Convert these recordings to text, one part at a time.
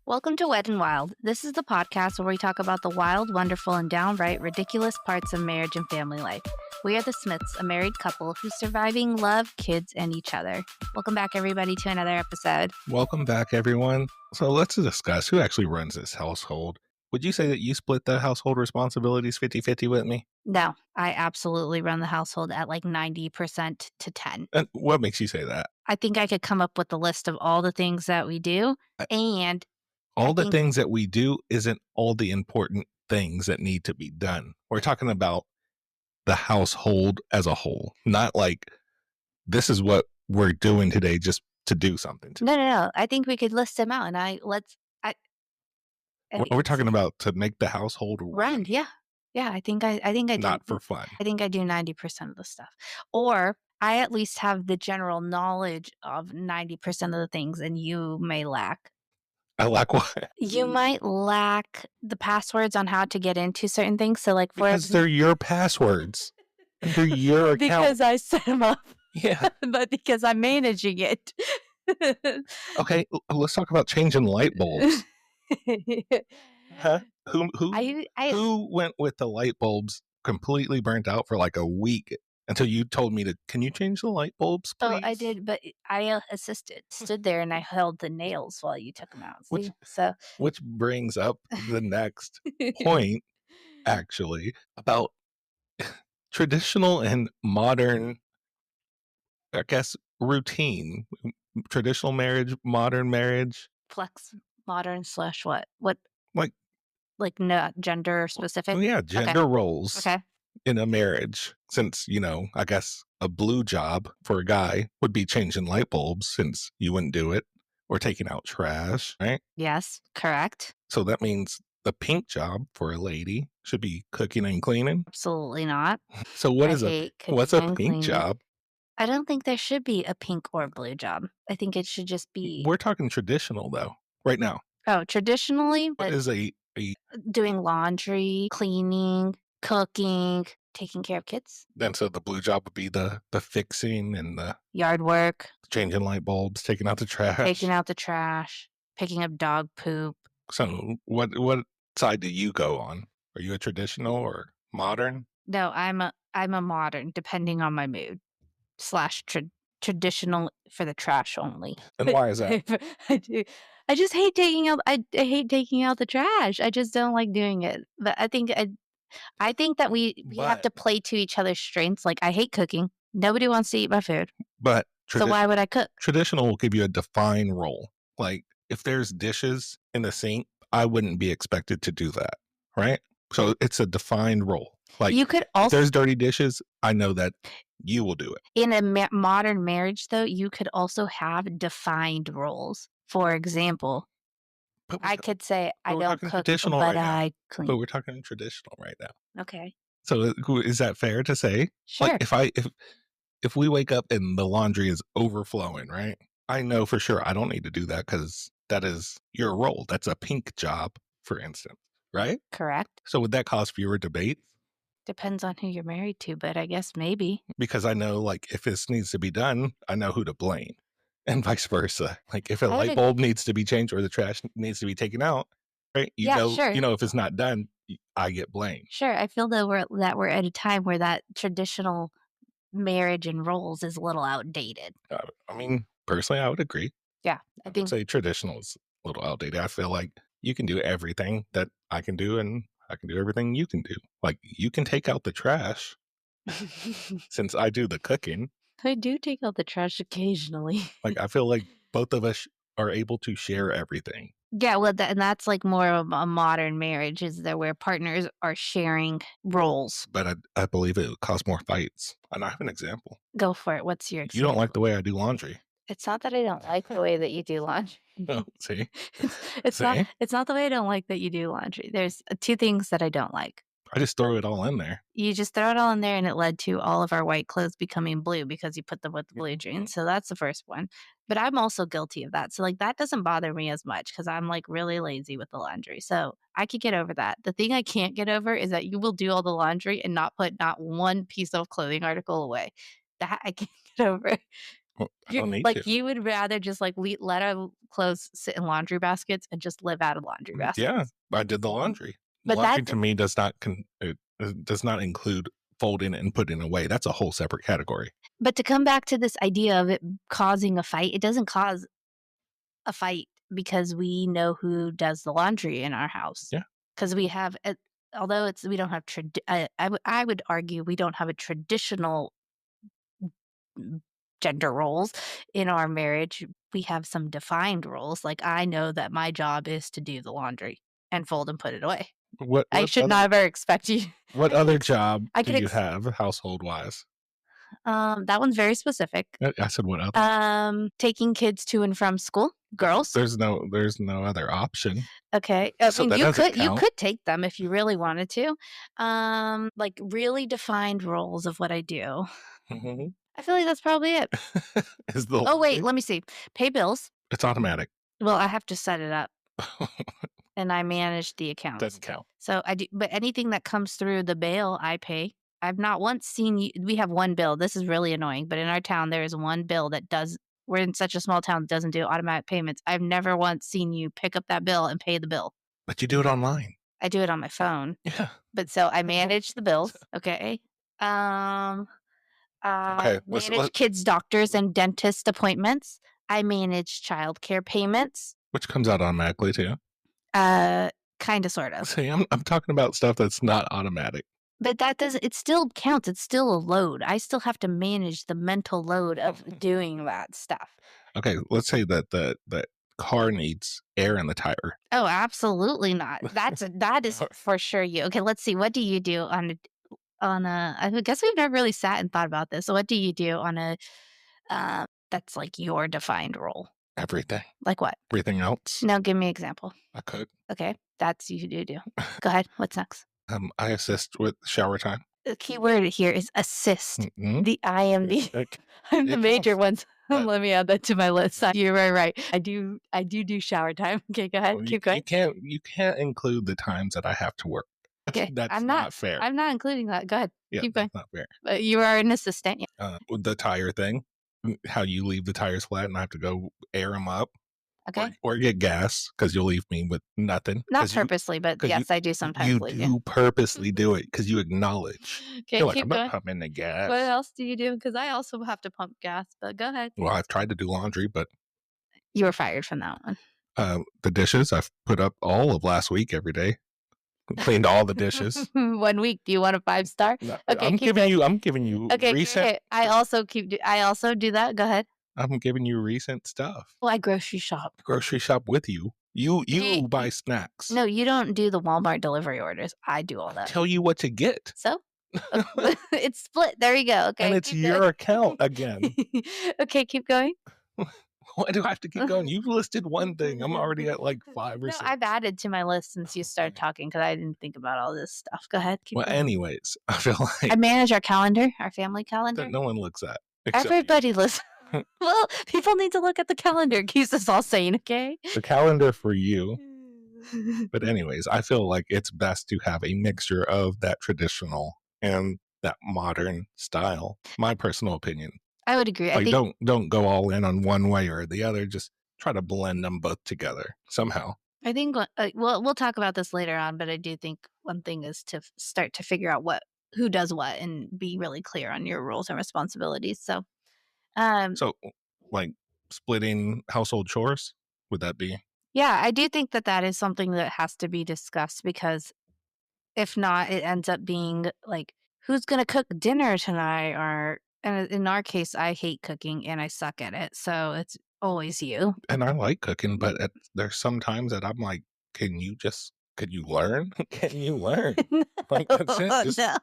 Welcome to Wed and Wild. This is the podcast where we talk about the wild, wonderful, and downright ridiculous parts of marriage and family life. We are the Smiths, a married couple who's surviving love, kids, and each other. Welcome back, everybody, to another episode. Welcome back, everyone. So let's discuss who actually runs this household. Would you say that you split the household responsibilities 50-50 with me? No, I absolutely run the household at like 90% to 10. And what makes you say that? I think I could come up with a list of all the things that we do, and All the think- things that we do isn't all the important things that need to be done. We're talking about the household as a whole, not like this is what we're doing today just to do something. No. I think we could list them out, and We're talking about to make the household run. Yeah. I think I do. Not for fun. I think I do 90% of the stuff, or I at least have the general knowledge of 90% of the things, and you may lack. I lack what? You might lack the passwords on how to get into certain things. So, like, Because they're your passwords. They're your account. Because I set them up. Yeah. But because I'm managing it. Okay, let's talk about changing light bulbs. Huh? Who went with the light bulbs completely burnt out for like a week until you told me can you change the light bulbs, please? Oh, I did, but I stood there and I held the nails while you took them out. Which brings up the next point, actually, about traditional and modern, I guess, routine. Traditional marriage, modern marriage. Flex, modern / what? What? Like not gender specific? Yeah, gender roles. Okay. In a marriage, since, I guess a blue job for a guy would be changing light bulbs since you wouldn't do it, or taking out trash, right? Yes, correct. So that means the pink job for a lady should be cooking and cleaning. Absolutely not. So what's a pink job? I don't think there should be a pink or blue job. I think it should just be. We're talking traditional though, right now. Oh, traditionally? What is a doing laundry, cleaning, cooking, taking care of kids. Then so the blue job would be the fixing and the yard work, changing light bulbs, taking out the trash, picking up dog poop. So what side do you go on? Are you a traditional or modern? No, I'm a modern, depending on my mood. / traditional for the trash only. And why is that? I do. I just hate taking out. I hate taking out the trash. I just don't like doing it. But I think that we have to play to each other's strengths. Like, I hate cooking. Nobody wants to eat my food. But so why would I cook? Traditional will give you a defined role. Like, if there's dishes in the sink, I wouldn't be expected to do that, right? So it's a defined role. Like, you could also, if there's dirty dishes, I know that you will do it. In a modern marriage, though, you could also have defined roles. For example, I could say I don't cook, but I clean. But we're talking traditional right now. Okay. So is that fair to say? Sure. Like, if we wake up and the laundry is overflowing, right? I know for sure I don't need to do that because that is your role. That's a pink job, for instance, right? Correct. So would that cause fewer debates? Depends on who you're married to, but I guess maybe. Because I know, like, if this needs to be done, I know who to blame. And vice versa. Like, if a light bulb needs to be changed or the trash needs to be taken out, right? Sure. If it's not done, I get blamed. Sure. I feel that we're at a time where that traditional marriage and roles is a little outdated. I mean, personally, I would agree. Yeah. I would say traditional is a little outdated. I feel like you can do everything that I can do, and I can do everything you can do. Like, you can take out the trash since I do the cooking. I do take out the trash occasionally. Like, I feel like both of us are able to share everything. Yeah, well, and that's like more of a modern marriage, is that where partners are sharing roles. But I believe it would cause more fights. And I have an example. Go for it. What's your example? You don't like the way I do laundry. It's not that I don't like the way that you do laundry. No, see? It's not the way I don't like that you do laundry. There's two things that I don't like. I just throw it all in there. You just throw it all in there, and it led to all of our white clothes becoming blue because you put them with the blue jeans. So that's the first one. But I'm also guilty of that. So, like, that doesn't bother me as much because I'm, like, really lazy with the laundry. So I could get over that. The thing I can't get over is that you will do all the laundry and not put not one piece of clothing article away. That I can't get over. Well, I You're don't need to. like, you would rather just, like, let our clothes sit in laundry baskets and just live out of laundry Yeah, baskets. I did the laundry. But Laundry that's to me does not include folding and putting away. That's a whole separate category. but to come back to this idea of it causing a fight, it doesn't cause a fight because we know who does the laundry in our house. Yeah. Because we have although it's we don't have I would argue we don't have a traditional mm, gender roles in our marriage. We have some defined roles. Like, I know that my job is to do the laundry and fold and put it away. What I what should other never expect you what I could other ex job I do could you ex have household-wise? that one's very specific. I said what other. Taking kids to and from school, girls. There's no other option, Okay. I so mean, that doesn't you count. could take them if you really wanted to. Like, really defined roles of what I do. Mhm. I feel like that's probably it. Is the Oh, wait, laundry. let me see. Pay bills. It's automatic. Well, I have to set it up, and I manage the accounts. Doesn't count. So I do, but anything that comes through the mail, I pay. I've not once seen you. We have one bill. This is really annoying, but in our town, there is one bill that does. We're in such a small town that doesn't do automatic payments. I've never once seen you pick up that bill and pay the bill. But you do it online. I do it on my phone, Yeah. but so I manage the bills, okay? Um, Okay, I let's manage let kids' doctors and dentist appointments. I manage childcare payments, which comes out automatically too. uh, kinda, sort of. See, I'm talking about stuff that's not automatic. But that doesn't it still counts, it's still a load. I still have to manage the mental load of doing that stuff. Okay, let's say that the car needs air in the tire. Oh, absolutely not. That is Or for sure you. Okay, let's see, what do you do on a I guess we've never really sat and thought about this. So what do you do on a, that's, like, your defined role? everything. Like what? Everything else, Now give me an example. I could. Okay, that's you do. Go ahead, what's next? I assist with shower time. The key word here is assist. Mhm. I am the It I'm the it major counts. ones. That Let me add that to my list. You're right. I do shower time. Okay, go ahead, well, keep going. you can't include the times that I have to work. Okay, That's not fair. I'm not including that. Go ahead, Yeah, keep going. that's not fair. But you are an assistant, yeah. With the tire thing, how you leave the tires flat and I have to go air them up Okay? or get gas because 'cause you'll leave me with nothing Not because you purposely, but 'cause yes, I do sometimes you leave you. do purposely do it because you acknowledge. Okay, You're like, "I'm keep not going. pumping the What gas." else do you do? Because I also have to pump gas, but go ahead. Well, I've tried to do laundry, but, You were fired from that one. the dishes, I've put up all of last week every day, cleaned all the dishes. 1 week. Do you want a 5-star? No, Okay, keep going. I'm giving you Okay, recent great. I also do that. Go ahead. I'm giving you recent stuff. Well, I grocery shop. Grocery shop with you. Do You buy snacks. no, you don't do the Walmart delivery orders. I do all I that. tell you what to get, So? It's split. There you go. and Okay, it's keep going. your account again. Okay, keep going. Why do I have to keep going? You've listed one thing. I'm already at like 5 or No, I've 6. added to my list since you started Okay. talking because I didn't think about all this stuff. Go ahead, keep Well, going. anyways, I feel I like manage our calendar, our family that calendar. no one looks at except you. Everybody listen. Well, people need to look at the calendar. It keeps us all sane, okay? The calendar for you. But anyways, I feel like it's best to have a mixture of that traditional and that modern style. My personal opinion. I would agree. Like don't go all in on one way or the other. Just try to blend them both together somehow. I think well, we'll talk about this later on, but I do think one thing is to start to figure out who does what and be really clear on your roles and responsibilities. So, um, So, like splitting household chores, would that be? yeah, I do think that that is something that has to be discussed because if not, it ends up being like, who's going to cook dinner tonight? Or, and in our case, I hate cooking and I suck at it. So it's always you. And I like cooking, but there's some times that I'm like, can you learn? Can you learn? No, Like that's it. no,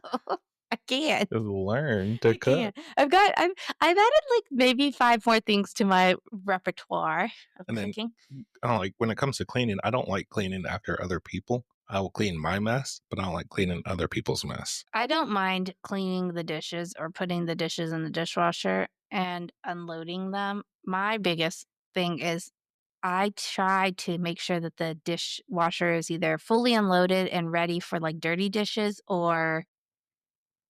I can't. Just learn to I cook. can't. I've added like maybe 5 more things to my repertoire of And then cooking. I don't like when it comes to cleaning, I don't like cleaning after other people. I will clean my mess, but I don't like cleaning other people's mess. I don't mind cleaning the dishes or putting the dishes in the dishwasher and unloading them. My biggest thing is I try to make sure that the dishwasher is either fully unloaded and ready for like dirty dishes or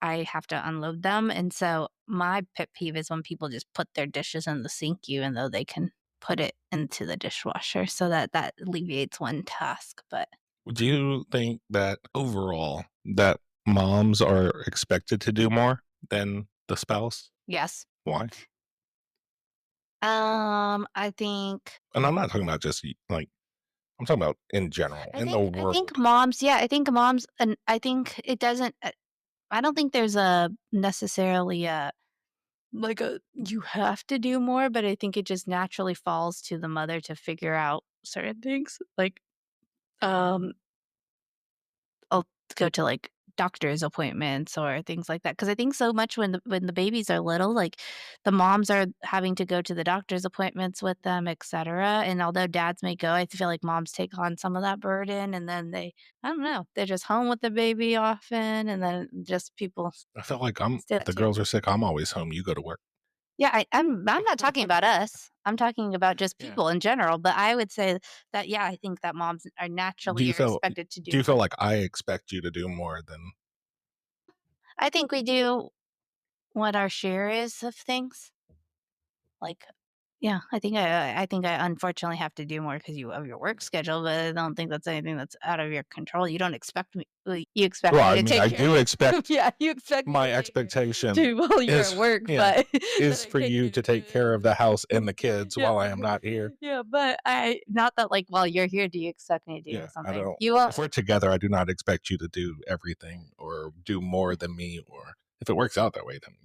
I have to unload them, and so my pet peeve is when people just put their dishes in the sink even though they can put it into the dishwasher, so that alleviates one task, but Do you think that overall that moms are expected to do more than the spouse? yes. Why? I think And I'm not talking about just like I'm talking about in general I in the think I think world. moms yeah, I think moms and I think it doesn't I don't think there's a necessarily a like a you have to do more, but I think it just naturally falls to the mother to figure out certain things. Like, um, I'll go to like doctor's appointments or things like that. Because I think so much when the babies are little, like the moms are having to go to the doctor's appointments with them, etc. And although dads may go, I feel like moms take on some of that burden, and then I don't know, they're just home with the baby often, and then just people I feel like I'm still if the too. girls are sick, I'm always home. You go to work. Yeah, I'm not talking about us. I'm talking about just Yeah. people in general, but I would say that, yeah, I think that moms are Do naturally you are feel expected to do do you feel more. like I expect you to do more than I think we do what our share is of things. Like, yeah, I think I unfortunately have to do more because you have your work schedule, but I don't think that's anything that's out of your control. You don't expect me you expect well, me I to mean, take I care do expect yeah, you expect me to my take care expectation to while you're is at work, yeah, but but is I for can't you get to into take care of the house and the kids yeah. while I am not here. Yeah, but I not that, like, while you're here, do you expect me to do Yeah, I something? don't You will if we're together, I do not expect you to do everything or do more than me, or if it works out that way, then,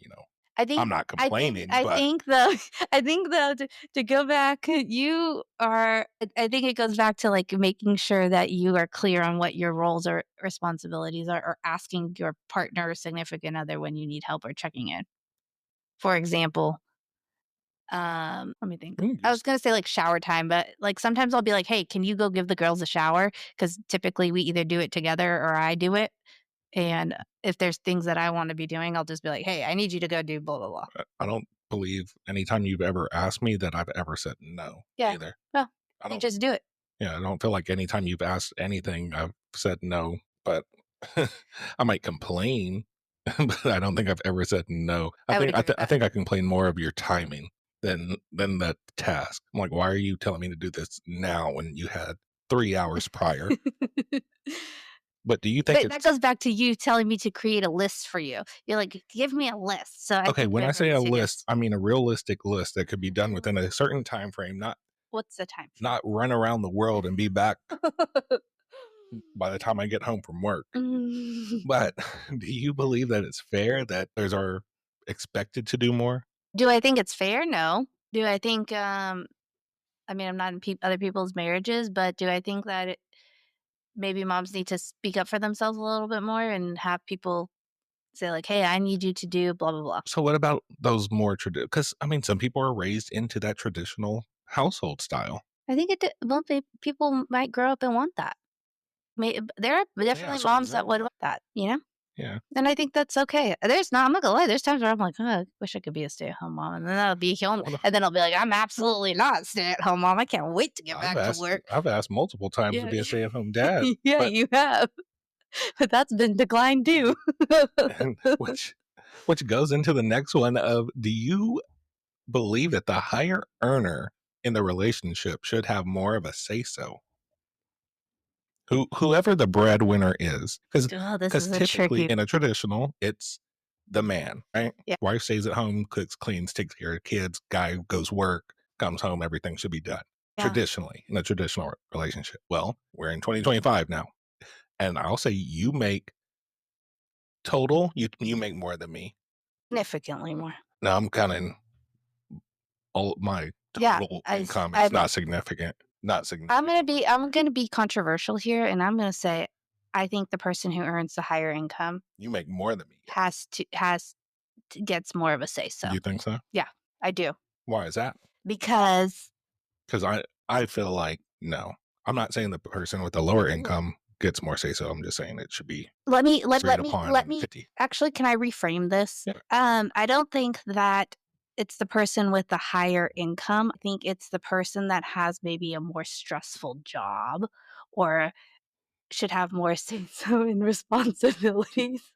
I I'm think not I think complaining, I but think though I think though to go back, you are I think it goes back to, like, making sure that you are clear on what your roles or responsibilities are, or asking your partner or significant other when you need help or checking in. For example, let me think. we can I was just gonna say, like, shower time, but, like, sometimes I'll be like, "Hey, can you go give the girls a shower?" Because typically we either do it together or I do it. And if there's things that I wanna be doing, I'll just be like, "Hey, I need you to go do blah, blah, blah." I don't believe anytime you've ever asked me that I've ever said no Yeah. either. Well, I you don't just do it. yeah, I don't feel like anytime you've asked anything, I've said no, but I might complain, but I don't think I've ever said no. I I would think I agree with th I that. think I complain more of your timing than the task. I'm like, "Why are you telling me to do this now when you had 3 hours prior?" But do you think But that it's goes back to you telling me to create a list for you. You're like, "Give me a list." So I okay, think when you I have say already a said list, yes. I mean a realistic list that could be done within Um, a certain time frame, what's the time frame? not run around the world and be back by the time I get home from work. Mm. But do you believe that it's fair that those are expected to do more? Do I think it's fair? No. Do I think, I mean, I'm not in other people's marriages, but do I think that maybe moms need to speak up for themselves a little bit more and have people say like, "Hey, I need you to do blah blah blah." So what about those more traditional? Because I mean, some people are raised into that traditional household style. I think well, people might grow up and want that. There are Yeah, definitely so moms that would want that, you know? yeah. And I think that's okay. There's not I'm not gonna lie, there's times where I'm like, "Oh, I wish I could be a stay-at-home mom," and then I'll be home, Well, and then I'll be like, "I'm absolutely not a stay-at-home mom. I can't wait to get I've back to asked work." I've asked multiple times to Yeah. be a stay-at-home dad, Yeah, but you have. But that's been declined too. and which goes into the next one of do you believe that the higher earner in the relationship should have more of a say so? Whoever the breadwinner is, Oh, this because is a typically tricky in a traditional, it's the man, right? yeah, Wife stays at home, cooks, cleans, takes care of kids. Guy goes work, comes home, everything should be done. yeah. Traditionally, in a traditional relationship. Well, we're in 2025 now, and I'll say you make total, you make more than me. Significantly more. Now I'm counting all my Yeah, total I s income. It's I'm not significant, not significantly. I'm gonna be controversial here, and I'm gonna say I think the person who earns the higher income You make more than me. has gets more of a say Do so. you think so? Yeah, I do. Why is that? Because 'Cause I feel like no. I'm not saying the person with the lower income gets more say so, I'm just saying it should be agreed upon let and me 50. actually, can I reframe this? Yeah. I don't think that it's the person with the higher income. I think it's the person that has maybe a more stressful job or should have more say so in responsibilities.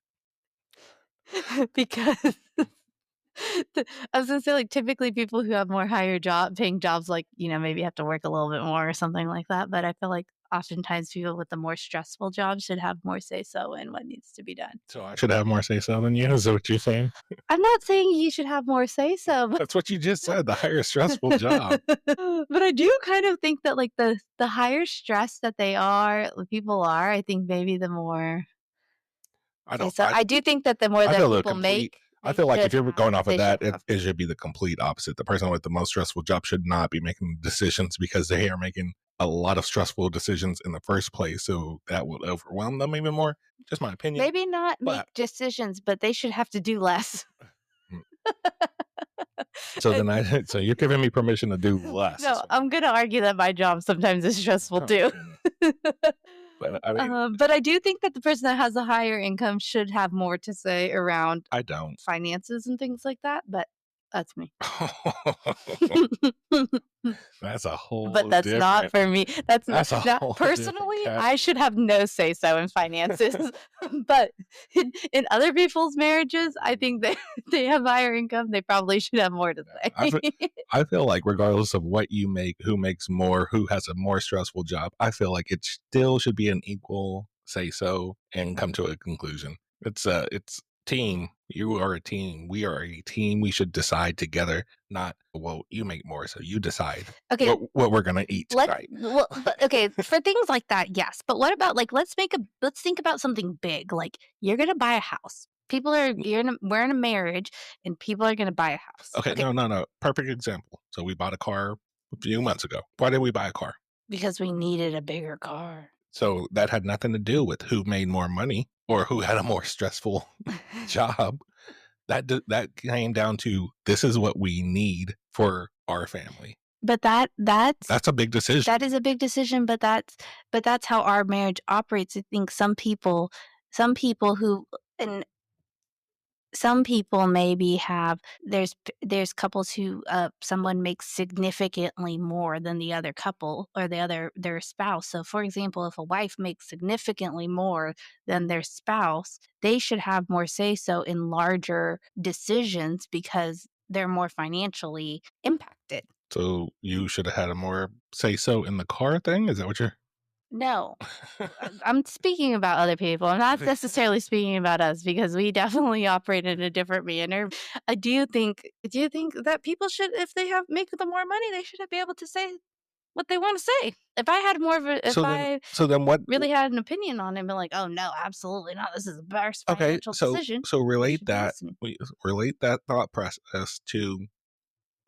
because I was gonna say, like, typically people who have more higher paying jobs, like, maybe have to work a little bit more or something like that, but I feel like oftentimes people with the more stressful jobs should have more say so in what needs to be done. So I should have more say so than you. Is that what you're saying? I'm not saying you should have more say so, but That's what you just said. The higher stressful job. but I do kind of think that, like, the higher stress that people are, I think maybe the more I say don't. so. I do think that the more I that feel the people complete. make, I feel like if you're going off of they should that, it, have. it should be the complete opposite. The person with the most stressful job should not be making decisions because they are making a lot of stressful decisions in the first place. So that would overwhelm them even more. Just my opinion. Maybe not But make decisions, but they should have to do less. mm, so then so you're giving me permission to do less. Is No, what I'm gonna argue that my job sometimes is stressful oh too. goodness. But I mean, But I do think that the person that has a higher income should have more to say around I don't. finances and things like that, but that's me. That's a But whole that's not different. for me. That's not That's a now, whole different personally, I should category. have no say so in finances. But in other people's marriages, I think that they have higher income, they probably should have more to I say. feel, I feel like regardless of what you make, who makes more, who has a more stressful job, I feel like it still should be an equal say so and come to a conclusion. It's team. You are a team. We are a team. We should decide together, not well, you make more, so you decide Okay, what we're gonna eat tonight. but okay, for things like that, yes. But what about, like, let's think about something big. Like, you're gonna buy a house. We're in a marriage and people are gonna buy a house. Okay, Okay, no. Perfect example. So we bought a car a few months ago. Why did we buy a car? because we needed a bigger car. So that had nothing to do with who made more money or who had a more stressful job. That came down to this is what we need for our family. But That's a big decision. that is a big decision, but that's how our marriage operates. I think some people who and some people maybe have there's couples who someone makes significantly more than the other couple or their spouse. So for example, if a wife makes significantly more than their spouse, they should have more say so in larger decisions because they're more financially impacted. So you should have had a more say so in the car thing. Is that what you're? No, I'm speaking about other people. I'm not necessarily speaking about us because we definitely operate in a different manner. I do think that people should, if they have make the more money, they should be able to say what they want to say. If I So then what? really had an opinion on it, and be like, oh no, absolutely not. This is the best Okay, financial decision. so They relate should be that listening. relate that thought process to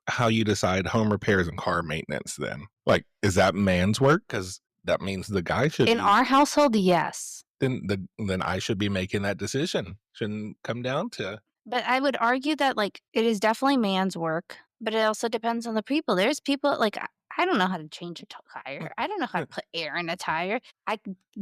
how you decide home repairs and car maintenance then. Like, is that man's work? Because that means the guy should In be our household, yes. then I should be making that decision. Shouldn't come down to But I would argue that, like, it is definitely man's work, but it also depends on the people. There's people like, I don't know how to change a tire. I don't know how to put air in a tire.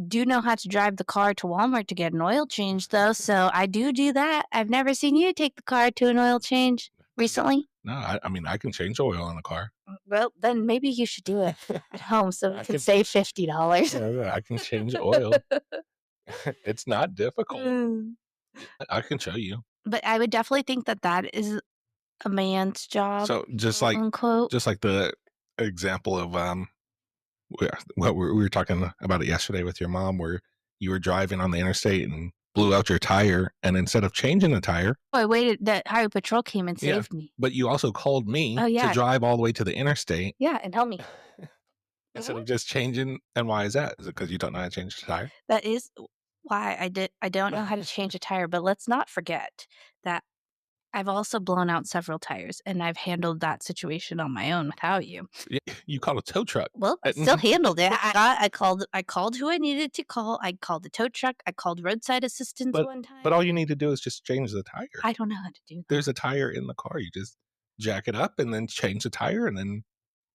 Do know how to drive the car to Walmart to get an oil change, though, so I do that. I've never seen you take the car to an oil change recently. no, I mean I can change oil in a car. Well, then maybe you should do it at home so we I could can save $50. yeah, I can change oil. It's not difficult. Mm. I can show you. But I would definitely think that that is a man's job, So quote, unquote. just like the example of what we were talking about it yesterday with your mom, where you were driving on the interstate and blew out your tire, and instead of changing the tire, I waited that highway patrol came and yeah, saved me. but you also called me Oh, to yeah. drive all the way to the interstate Yeah, and help me. instead Mhm. of just changing. And why is that? Is it because you don't know how to change the tire? That is why I don't know how to change a tire, but let's not forget that I've also blown out several tires, and I've handled that situation on my own without you. You called a tow truck. Well, I still And- handled it. I called who I needed to call. I called the tow truck. I called roadside assistance but one but time. all you need to do is just change the tire. I don't know how to do that. There's a tire in the car. You just jack it up and then change the tire and then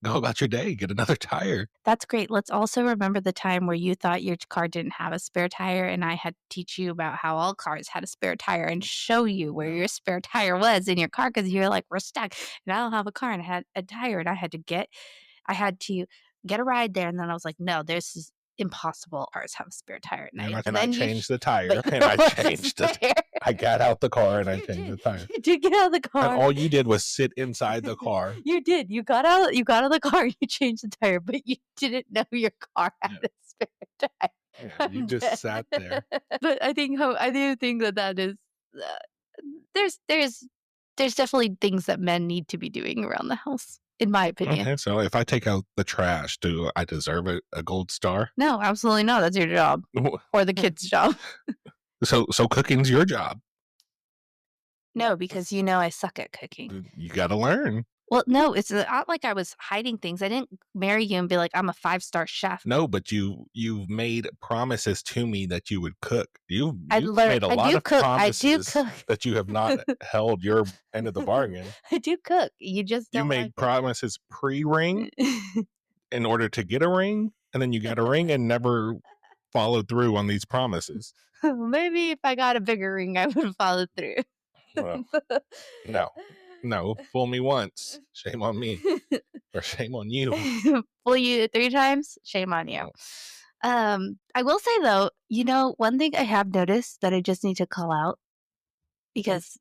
go about your day. Get another tire. That's great. Let's also remember the time where you thought your car didn't have a spare tire, and I had to teach you about how all cars had a spare tire and show you where No. your spare tire was in your car because you're like, we're stuck. And I don't have a car and I had a tire, and I had to get a ride there. And then I was like, no, impossible cars have a spare tire at night. And I changed the tire, but and I yours changed was the there. I got out the car, and I You changed the did. tire. You did get out of the And car. all you did was sit inside the car. You did. You got out of the car, you changed the tire, but you didn't know your car had Yeah. a spare tire. Yeah, you I'm just dead. sat there. But I do think that that is, uh, there's there's there's definitely things that men need to be doing around the house, in my opinion. Okay, so if I take out the trash, do I deserve a gold star? No, absolutely not. That's your job or the kid's job. So cooking's your job. No, because I suck at cooking. You gotta learn. Well, no, it's not like I was hiding things. I didn't marry you and be like, "I'm a five-star chef." No, but you've made promises to me that you would cook. You've I made a I lot do of cook. I do promises cook. that you have not held your end of the bargain. I do cook. You just You don't made like it. promises pre-ring in order to get a ring, and then you got a ring and never followed through on these promises. Maybe if I got a bigger ring, I would follow through. Well, no, fool me once, shame on me, or shame on you. Fool you 3 times? Shame on you. I will say though, one thing I have noticed that I just need to call out because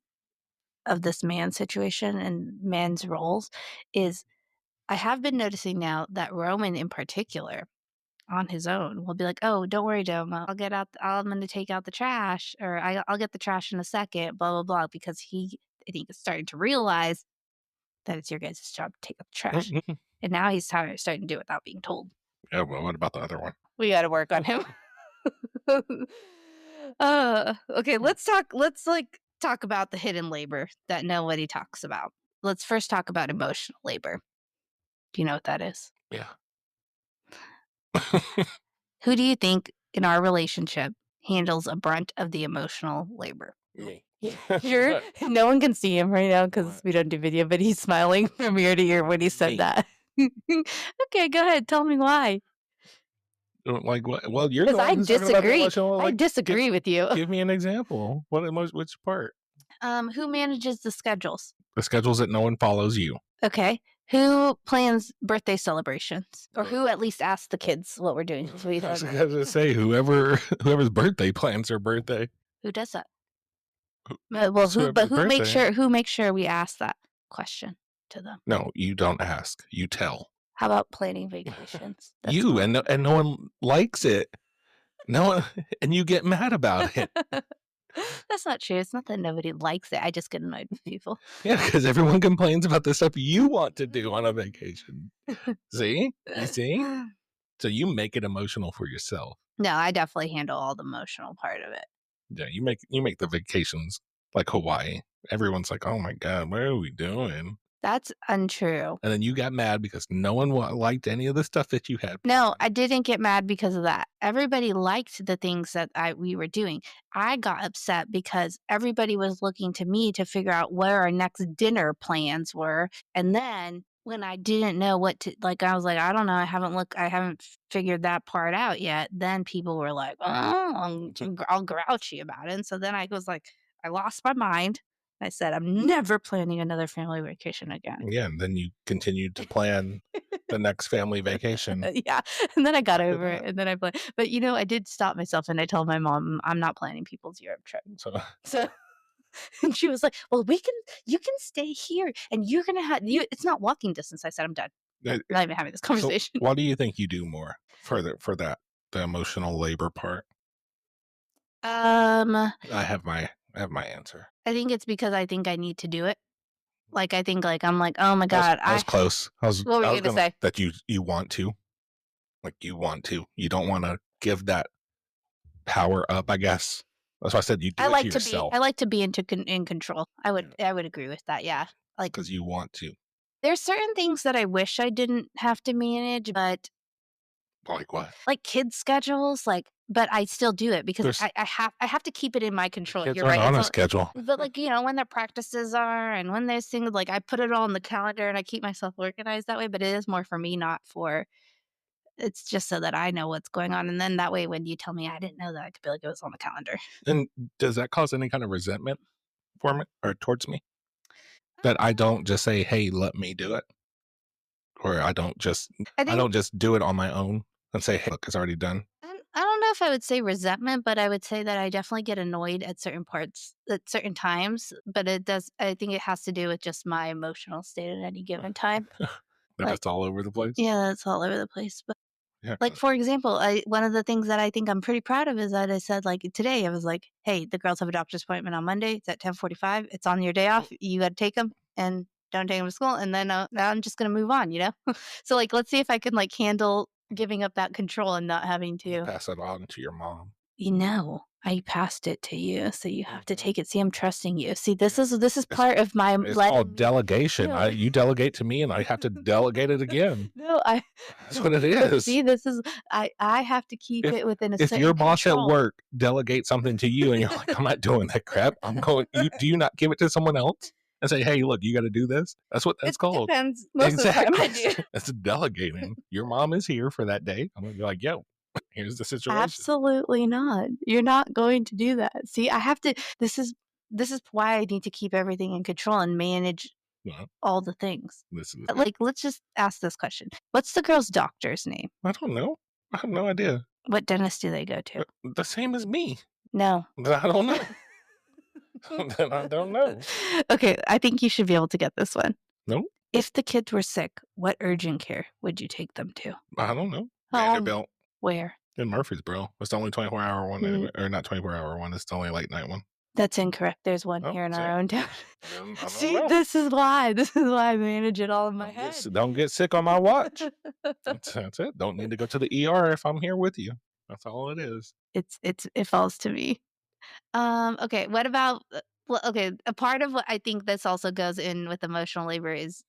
of this man situation and man's roles is I have been noticing now that Roman in particular on his own will be like, "Oh, don't worry, Dom. I'm going to take out the trash, or I'll get the trash in a second." Blah blah blah. Because I think, is starting to realize that it's your guys' job to take out the trash, and now he's starting to do it without being told. Yeah, well, what about the other one? We got to work on him. Okay, let's talk about the hidden labor that nobody talks about. Let's first talk about emotional labor. Do you know what that is? Yeah. Who do you think in our relationship handles a brunt of the emotional labor? Me. Sure. No one can see him right now because we don't do video, but he's smiling from ear to ear when he said Me. that. Okay, go ahead. Tell me why. Like what? Well, you're the Because one I who's talking about the disagree. emotional. I Like, disagree with you. give me an example. Which part? Who manages the schedules? The schedules that no one follows you. Okay. Who plans birthday celebrations? Or who at least asks the kids what we're doing? I was gonna say whoever's birthday plans their birthday. Who does that? It's Who whoever's makes sure we ask that question to them? No, you don't ask. You tell. How about planning vacations? That's You and no one likes it. No one, and you get mad about it. That's not true. It's not that nobody likes it. I just get annoyed with people. Yeah, because everyone complains about the stuff you want to do on a vacation. See? You see? So you make it emotional for yourself. No, I definitely handle all the emotional part of it. Yeah, you make the vacations like Hawaii. Everyone's like, "Oh my god, what are we doing?" That's untrue. And then you got mad because no one liked any of the stuff that you had. No, I didn't get mad because of that. Everybody liked the things that we were doing. I got upset because everybody was looking to me to figure out where our next dinner plans were. And then when I didn't know what to like, I was like, I don't know. I haven't figured that part out yet. Then people were like, oh, all grouchy about it. And so then I was like, I lost my mind. I said, I'm never planning another family vacation again. Yeah, and then you continued to plan the next family vacation. Yeah, and then I got over it, and then I planned. But I did stop myself, and I told my mom, I'm not planning people's Europe trip. So, and she was like, "Well, you can stay here, and you're gonna have you. It's not walking distance." I said, "I'm done. I'm not even having this conversation." So what do you think you do more for the emotional labor part? I have my answer. I think it's because I think I need to do it. Like I think I'm like, oh my god, I was close. What were you gonna say? That you want to, like you want to. You don't want to give that power up. I guess that's why I said you do it to yourself. I like to be in control. I would agree with that. Yeah, like because you want to. There's certain things that I wish I didn't have to manage, but like what? Like kids' schedules, but I still do it because I have to keep it in my control. Kids You're right. on a schedule. But when their practices are and when there's things I put it all on the calendar and I keep myself organized that way. But it is more for me, not for. It's just so that I know what's going on, and then that way, when you tell me I didn't know that, I could be like, it was on the calendar. And does that cause any kind of resentment for me or towards me? That I don't just say, "Hey, let me do it," or I don't just do it on my own and say, "Hey, look, it's already done." don't know if I would say resentment, but I would say that I definitely get annoyed at certain parts at certain times, but I think it has to do with just my emotional state at any given time. That Like, it's all over the place? yeah, it's all over the place. But Yeah. like, for example, I one of the things that I think I'm pretty proud of is that I said, like, today, I was like, "Hey, the girls have a doctor's appointment on Monday. It's at 10:45. It's on your day off. You gotta take them and don't take them to school, and then, now I'm just gonna move on," you know? So, like, let's see if I can, like, handle giving up that control and not having You to, pass it on to your mom. I passed it to you, so you have to Mhm. take it. See, I'm trusting you. See, Yeah. this is It's part of my it's letting called me delegation. no. You delegate to me, and I have to delegate it again. No, I That's what it is. see, this is I have to keep If it within a if certain your boss at control. work delegates something to you and you're like, "I'm not doing that crap. I'm going," you not give it to someone else and say, "Hey, look, you gotta do this?" That's what It that's called. depends. Most of the time Exactly. I do. That's delegating. Your mom is here for that day. I'm gonna be like, "Yo, here's the situation." Absolutely not. You're not going to do that. See, I have to this is why I need to keep everything in control and manage Well, all the things. this is Like, let's just ask this question. What's the girl's doctor's name? I don't know. I have no idea. What dentist do they go to? The same as me. No. Then I don't know. Then I don't know. Okay, I think you should be able to get this one. No, If the kids were sick, what urgent care would you take them to? I don't know. Um, Vanderbilt where? in Murfreesboro. It's the only 24-hour one Mm, anyway, or not 24-hour one. It's the only late night one. that's incorrect. There's one Oh, here in see, our own town. then I don't See, know. this is why. This is why I manage it all in my head. Don't get sick on my watch. That's it. Don't need to go to the ER if I'm here with you. That's all it is. It falls to me. Okay, what about well, okay, a part of what I think this also goes in with emotional labor is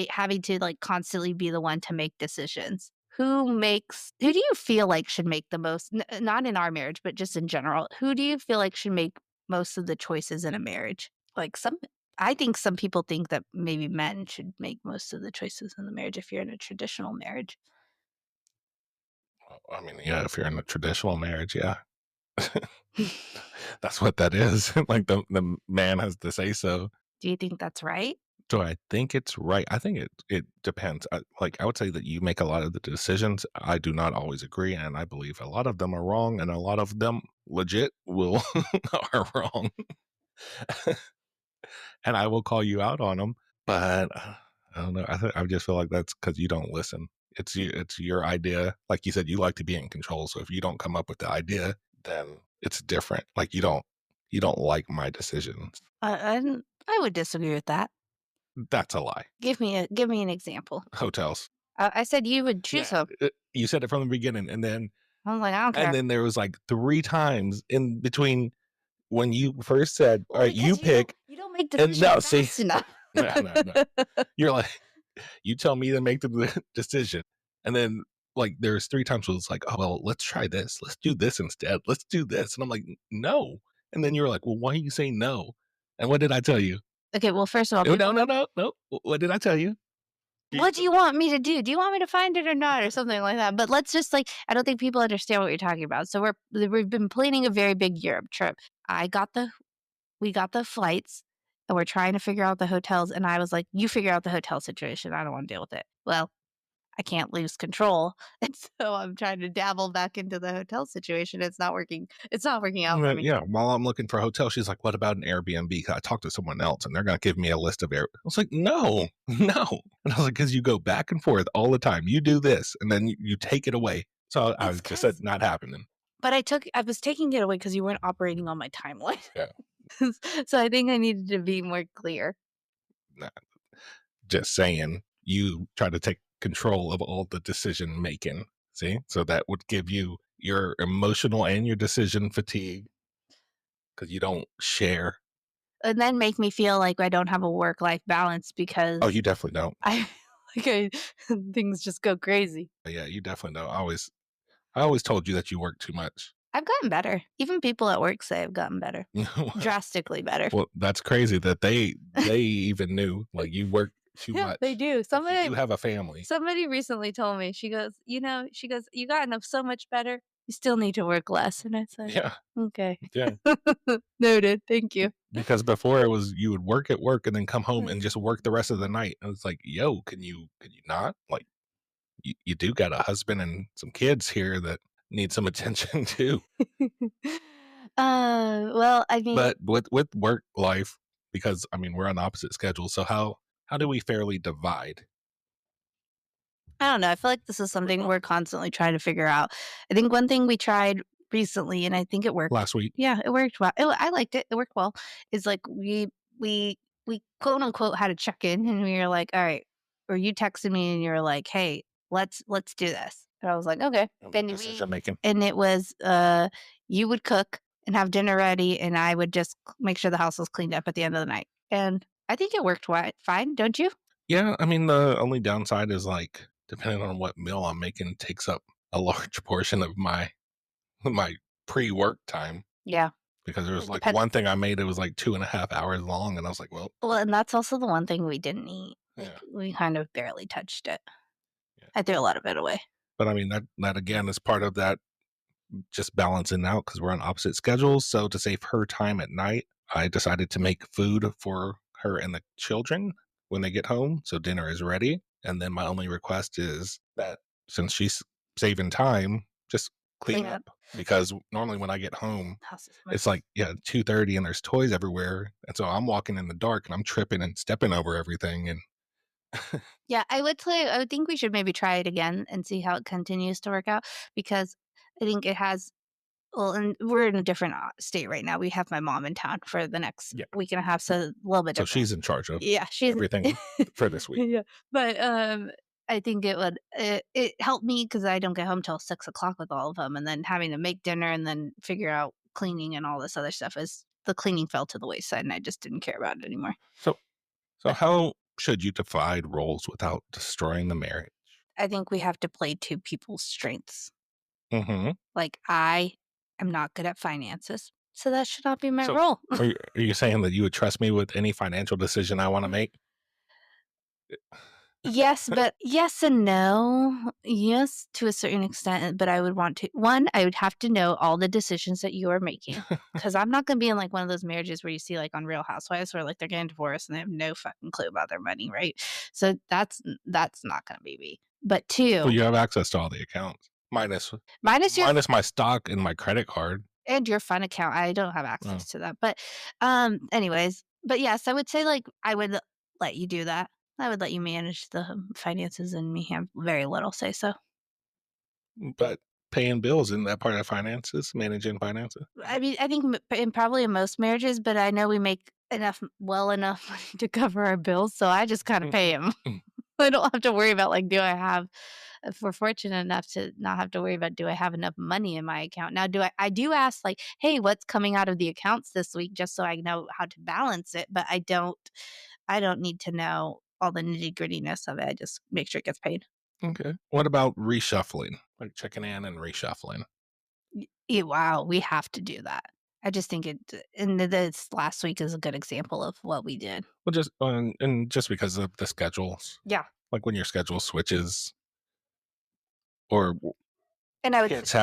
having to like constantly be the one to make decisions. Who do you feel like should make the most not in our marriage, but just in general. Who do you feel like should make most of the choices in a marriage? Like some I think some people think that maybe men should make most of the choices in the marriage if you're in a traditional marriage. I mean, yeah, if you're in a traditional marriage, yeah. That's what that is. Like the man has to say so. Do you think that's right? Do I think it's right? I think it depends. I would say that you make a lot of the decisions. I do not always agree, and I believe a lot of them are wrong, and a lot of them legit will are wrong. And I will call you out on them. But I don't know. I just feel like that's because you don't listen. It's your idea. Like you said, you like to be in control. So if you don't come up with the idea, then it's different. Like you don't like my decisions. I would disagree with that. That's a lie. Give me an example. Hotels. I said you would choose Yeah, him. you said it from the beginning, I was like, I don't care. there was like 3 times in between when you first said, Well, "All right, you because pick," you don't make and decisions no, see, fast enough. no, no, no. You're like, you tell me to make the decision, and then like there's 3 times where it's like, "Oh well, let's try this. Let's do this instead. Let's do this," and I'm like, "No," and then you're like, "Well, why are you saying no?" And what did I tell you? Okay, well, first of all, Oh, no, people no, no, no. What did I tell you? what do you want me to do? Do you want me to find it or not, or something like that? But let's just like I don't think people understand what you're talking about. So we've been planning a very big Europe trip. I got the we got the flights, and we're trying to figure out the hotels. And I was like, "You figure out the hotel situation. I don't want to deal with it." Well, I can't lose control, and so I'm trying to dabble back into the hotel situation. It's not working out for me. Yeah, while I'm looking for a hotel, she's like, "What about an Airbnb? I talked to someone else, and they're gonna give me a list of Air." I was like, "No, no," and I was like, "Because you go back and forth all the time. You do this, and then you take it away." So I It's just said, because "Not happening." but I was taking it away because you weren't operating on my timeline. Yeah, So I think I needed to be more clear. nah, just saying. You try to take control of all the decision making. See, so that would give you your emotional and your decision fatigue because you don't share. And then make me feel like I don't have a work-life balance Oh, because you definitely don't. I like I things just go crazy. Yeah, you definitely don't. I always told you that you work too much. I've gotten better. Even people at work say I've gotten better. Drastically better. Well, that's crazy that they even knew, like, you work too Yeah, they much. do. Like, you do have a family. Somebody recently told me, she goes, "You gotten up so much better. You still need to work less." And I said, Yeah, "Okay." yeah. Noted. Thank you. Because before it was you would work at work and then come home and just work the rest of the night, and it's like, "Yo, can you not? Like, you do got a husband and some kids here that" need some attention too. Well, I mean, But with work life, because I mean we're on opposite schedules, so how do we fairly divide? I don't know. I feel like this is something we're constantly trying to figure out. I think one thing we tried recently, and I think it worked. Last week, Yeah, it worked well. I liked it. It worked well. Is like we we quote unquote had a check in, and we were like, all right. Or you texted me, and you were like, hey, let's do this. And I was like, okay. Then we decision making. and it was you would cook and have dinner ready, and I would just make sure the house was cleaned up at the end of the night. And I think it worked fine. Don't you? Yeah, I mean the only downside is like depending on what meal I'm making takes up a large portion of my pre-work time Yeah. because there was It like depends. one thing I made it was like 2.5 hours long, and I was like, well, Well, and that's also the one thing we didn't eat. Like, yeah, we kind of barely touched it. yeah. I threw a lot of it away. But I mean that again is part of that just balancing out because we're on opposite schedules. So to save her time at night, I decided to make food for her and the children when they get home. So dinner is ready. And then my only request is that since she's saving time, just clean Clean up. up. Because normally when I get home, House is it's messy. like, yeah, 2:30 and there's toys everywhere. And so I'm walking in the dark and I'm tripping and stepping over everything. And Yeah, I would think we should maybe try it again and see how it continues to work out because I think it has well, and we're in a different, state right now. We have my mom in town for the next yeah, week and a half, so a little bit so different. she's in charge of Yeah, she's everything for this week. yeah, but, I think it helped me because I don't get home till 6 o'clock with all of them, and then having to make dinner and then figure out cleaning and all this other stuff is the cleaning fell to the wayside, and I just didn't care about it anymore. So So But how should you divide roles without destroying the marriage? I think we have to play to people's strengths. Mhm. Like, I am not good at finances, so that should not be my So role. are you saying that you would trust me with any financial decision I wanna make? Yes, but yes and no. Yes, to a certain extent, but I would want to 1, I would have to know all the decisions that you are making, because 'cause I'm not gonna be in, like, one of those marriages where you see, like, on Real Housewives where, like, they're getting divorced and they have no fucking clue about their money, right? So that's not gonna be me. But Well, 2, you have access to all the accounts, minus your minus my stock and my credit card. and your fun account, I don't have Oh, access to that, but, anyways, but yes, I would say, like, I would let you do that. I would let you manage the finances and me have very little say so. but paying bills, isn't that part of finances, managing finances? I mean, I think in probably in most marriages, but I know we make enough money to cover our bills, so I just kinda pay him. I don't have to worry about, like, do I have if we're fortunate enough to not have to worry about do I have enough money in my account. Now I do ask, like, "Hey, what's coming out of the accounts this week?" Just so I know how to balance it, but I don't need to know all the nitty-grittiness of it, I just make sure it gets paid. Okay. What about reshuffling? Like checking in and reshuffling? Wow, we have to do that. I just think and this last week is a good example of what we did. Well, just and just because of the schedules, Yeah, like when your schedule switches or and I would s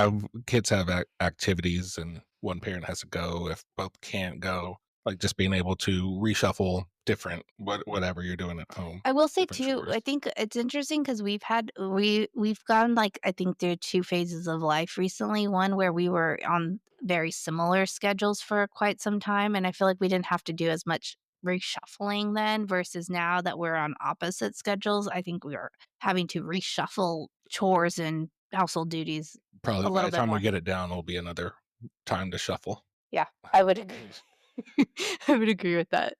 kids have activities and one parent has to go if both can't go, like just being able to reshuffle different whatever you're doing at home, I will say different too, I chores. think it's interesting because we've gone, like, I think there are 2 phases of life recently, one where we were on very similar schedules for quite some time, and I feel like we didn't have to do as much reshuffling then versus now that we're on opposite schedules, I think we are having to reshuffle chores and household duties Probably a by little the bit time we more. get it down, it'll be another time to shuffle. Yeah, I would agree. I would agree with that.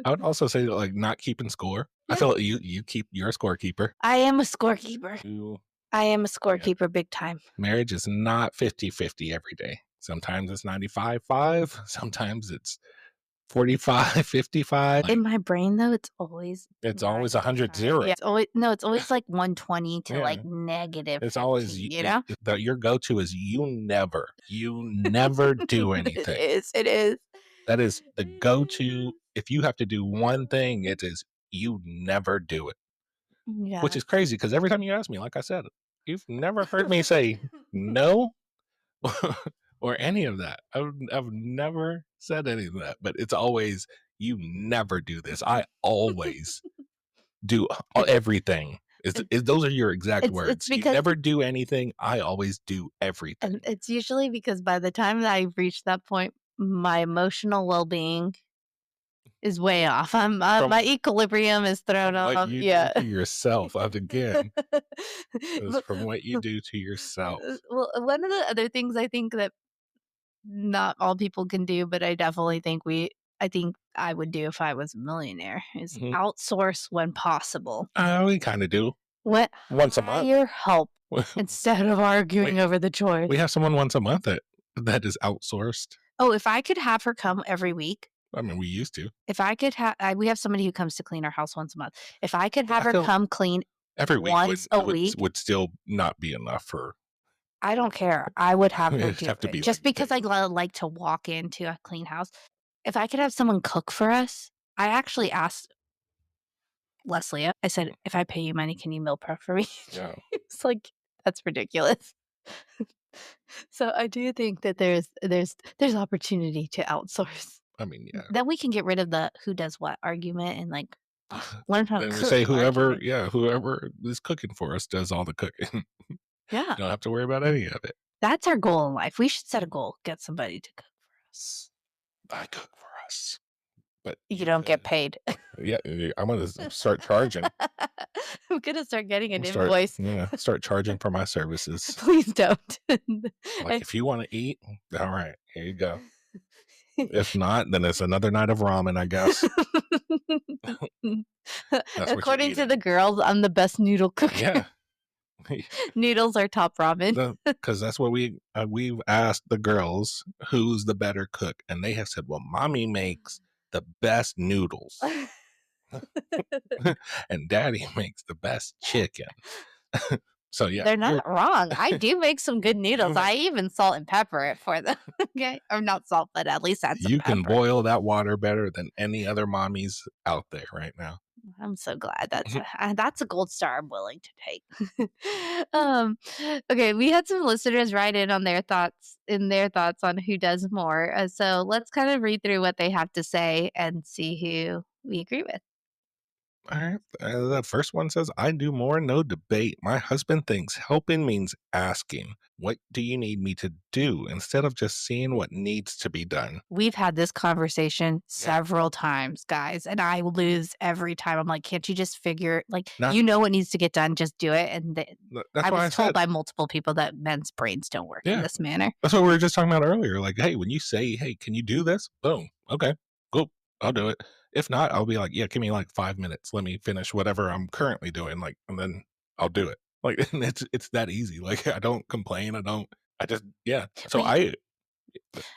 I would also say like not keeping score. I Yeah, feel like you keep you're a scorekeeper. I am a scorekeeper. You I am a yeah. scorekeeper big time. Marriage is not 50-50 every day. Sometimes it's 95-5. Sometimes it's 45-55. In Like my brain, though, it's always it's always 90%. 100-0. Yeah, it's always no, it's always like 120 to, like, Yeah. negative It's always 15, you know? your go-to is you never do It anything. is, it is. That is the go-to. If you have to do one thing, it is you never do it, which Yeah. is crazy because every time you ask me, like I said, you've never heard me say no or any of that. I've never said any of that, but it's always you never do this. I always do everything. Those are your exact It's words. You because never do anything. I always do and everything. it's usually because by the time that I reach that point, my emotional well-being is way off. From My equilibrium is thrown from what off. you do Yeah. to yourself, again, is But from what you do to yourself. well, one of the other things I think that not all people can do, but I think I would do if I was a millionaire is Mhm. outsource when possible. We kinda do. What Once a month. hire help instead of We arguing over the chores. we have someone once a month that is outsourced. Oh, if I could have her come every week, I mean, we used to. if I could have, we have somebody who comes to clean our house once a month. If I could have I her feel come clean every week once a week, would still not be enough for I don't care. I would have her it'd do have to it be, just like, because I daily. like to walk into a clean house. If I could have someone cook for us, I actually asked Leslie, I said, "If I pay you money, can you meal prep for me?" Yeah. It's like, "That's ridiculous." So I do think that there's opportunity to outsource. I mean, yeah. Then we can get rid of the who does what argument and, like, learn how to Then we cook say argument. whoever is cooking for us does all the cooking. Yeah. You don't have to worry about any of it. That's our goal in life. We should set a goal, get somebody to cook for us. I cook for us, but You you don't get could. paid. Yeah, I'm gonna start charging. I'm gonna start getting an Start invoice. yeah, start charging for my services. Please don't. Like, I if you wanna eat, all right, here you go. If not, then it's another night of ramen, I guess. That's what you're According to eating. the girls, I'm the best noodle cooker. Yeah. Noodles are top ramen. Because that's what we've asked the girls, who's the better cook, and they have said, "Well, mommy makes the best noodles, and daddy makes the best chicken." So, yeah, They're you're not wrong. I do make some good noodles. I even salt and pepper it for them. Okay. Or not salt, but at least add some you can pepper. boil that water better than any other mommies out there right now. I'm so glad that's a gold star I'm willing to take. um, okay, we had some listeners write in on their thoughts on who does more. So let's kind of read through what they have to say and see who we agree with. Alright, the first one says, "I do more, no debate. My husband thinks helping means asking, 'What do you need me to do?' instead of just seeing what needs to be done." We've had this conversation Yeah. several times, guys, and I lose every time. I'm like, can't you just figure, like, Not you know what needs to get done, just do it. that's I why was I told said by multiple people that men's brains don't work in yeah. this manner. That's what we were just talking about earlier. Like, hey, when you say, "Hey, can you do this?" Boom. Okay. Cool. I'll do it. If not, I'll be like, "Yeah, give me like 5 minutes. Let me finish whatever I'm currently doing." Like, and then I'll do it. Like, and it's that easy. Like, I don't complain. I just yeah. So We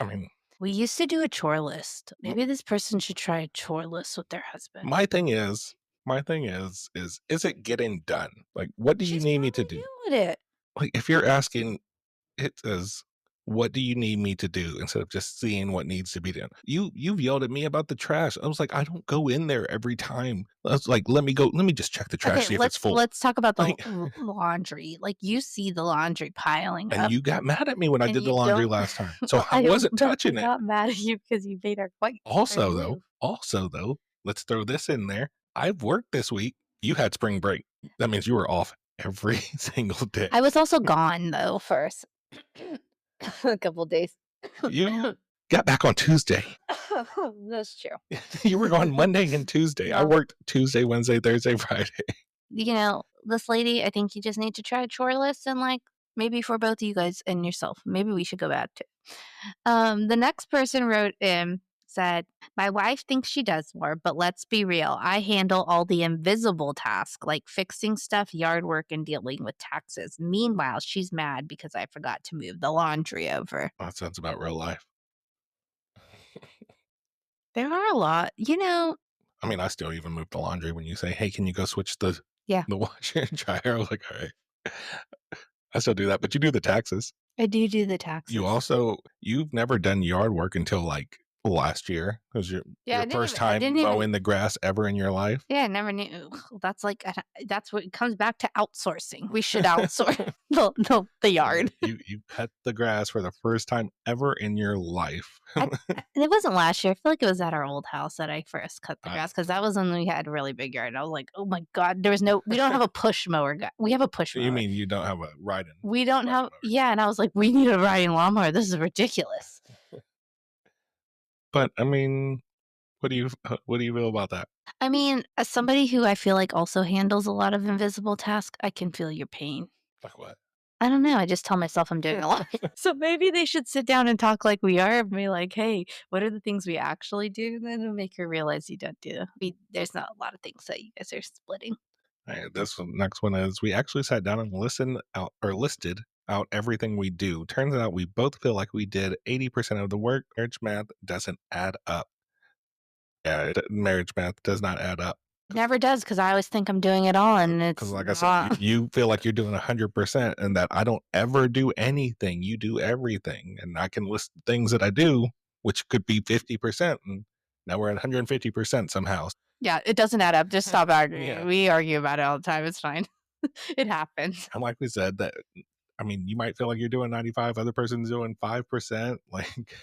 I mean, we used to do a chore list. Maybe this person should try a chore list with their husband. my thing is is it getting done? Like, what do you She's need me to probably do? doing it. Like, if you're asking, it says, "What do you need me to do?" instead of just seeing what needs to be done. You've yelled at me about the trash. I was like, "I don't go in there every time." I was like, let me just check the trash, Okay, see if it's full." let's talk about the Like, laundry. Like, you see the laundry piling and up, you got mad at me when I and did you the laundry don't. last time. So Well, I I don't. wasn't But I touching it. got mad at you because you made our white turn blue. Also though, let's throw this in there. I've worked this week. You had spring break. That means you were off every single day. I was also gone though first a couple days. You got back on Tuesday. That's true. You were gone Monday and Tuesday. I No, worked Tuesday, Wednesday, Thursday, Friday. this lady, I think you just need to try a chore list and like maybe for both you guys and yourself. Maybe we should go back to. The next person wrote in said, "My wife thinks she does more, but let's be real. I handle all the invisible tasks like fixing stuff, yard work, and dealing with taxes. Meanwhile, she's mad because I forgot to move the laundry over." That sounds about real life. There are a lot, I mean, I still even move the laundry when you say, "Hey, can you go switch the yeah, washer and dryer?" I was like, "All right." I still do that, but you do the taxes. I do the taxes. You've never done yard work until like last year. It was Yeah, your first I time didn't even mowing the grass ever in your life? yeah, I never knew. That's like that's what it comes back to outsourcing. We should outsource the yard. You cut the grass for the first time ever in your life. It wasn't last year. I feel like it was at our old house that I first cut the I grass because that was when we had a really big yard. And I was like, "Oh my god, there was no we don't have a push mower. We have a push You mower. mean you don't have a We don't riding have mower? yeah." And I was like, "We need a riding lawnmower. This is ridiculous." But, I mean, what do you feel about that? I mean, as somebody who I feel like also handles a lot of invisible tasks, I can feel your pain. Like what? I don't know. I just tell myself I'm doing a lot. So maybe they should sit down and talk like we are and be like, hey, what are the things we actually do? And then it'll make her realize you don't do. There's not a lot of things that you guys are splitting. Alright, next one is we actually sat down and listed out everything we do. Turns out we both feel like we did 80% of the work. Marriage math doesn't add up. Yeah, marriage math does not add up. Never does because I always think I'm doing it all and Because it's like I said, not. you feel like you're doing 100% and that I don't ever do anything. You do everything. And I can list things that I do, which could be 50%. And now we're at 150% somehow. Yeah, it doesn't add up. Just stop Yeah. arguing. We argue about it all the time. It's fine. It happens. And like we said, that I mean, you might feel like you're doing 95, other person's doing 5%. Like